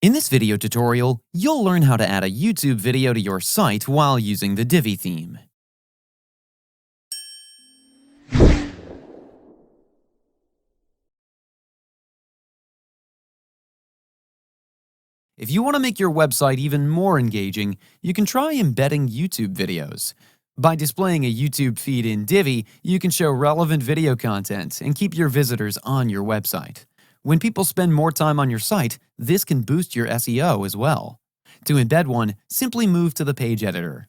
In this video tutorial, you'll learn how to add a YouTube video to your site while using the Divi theme. If you want to make your website even more engaging, you can try embedding YouTube videos. By displaying a YouTube feed in Divi, you can show relevant video content and keep your visitors on your website. When people spend more time on your site, this can boost your SEO as well. To embed one, simply move to the page editor.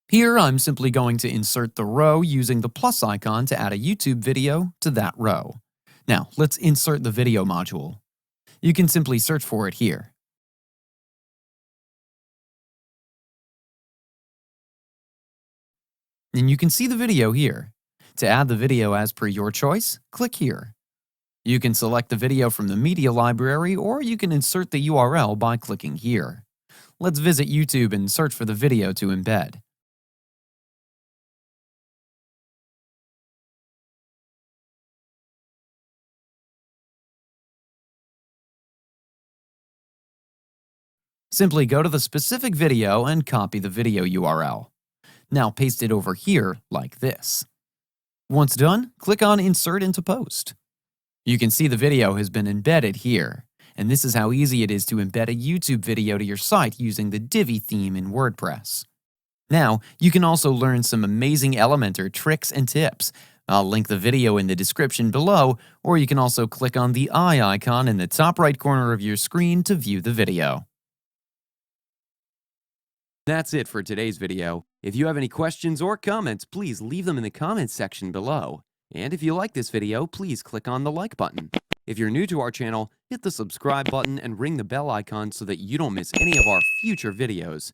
Here, I'm simply going to insert the row using the plus icon to add a YouTube video to that row. Now, let's insert the video module. You can simply search for it here. And you can see the video here. To add the video as per your choice, click here. You can select the video from the media library, or you can insert the URL by clicking here. Let's visit YouTube and search for the video to embed. Simply go to the specific video and copy the video URL. Now paste it over here like this. Once done, click on Insert into Post. You can see the video has been embedded here, and this is how easy it is to embed a YouTube video to your site using the Divi theme in WordPress. Now, you can also learn some amazing Elementor tricks and tips. I'll link the video in the description below, or you can also click on the eye icon in the top right corner of your screen to view the video. That's it for today's video. If you have any questions or comments, please leave them in the comments section below. And if you like this video, please click on the like button. If you're new to our channel, hit the subscribe button and ring the bell icon so that you don't miss any of our future videos.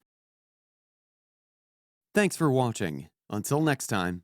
Thanks for watching. Until next time.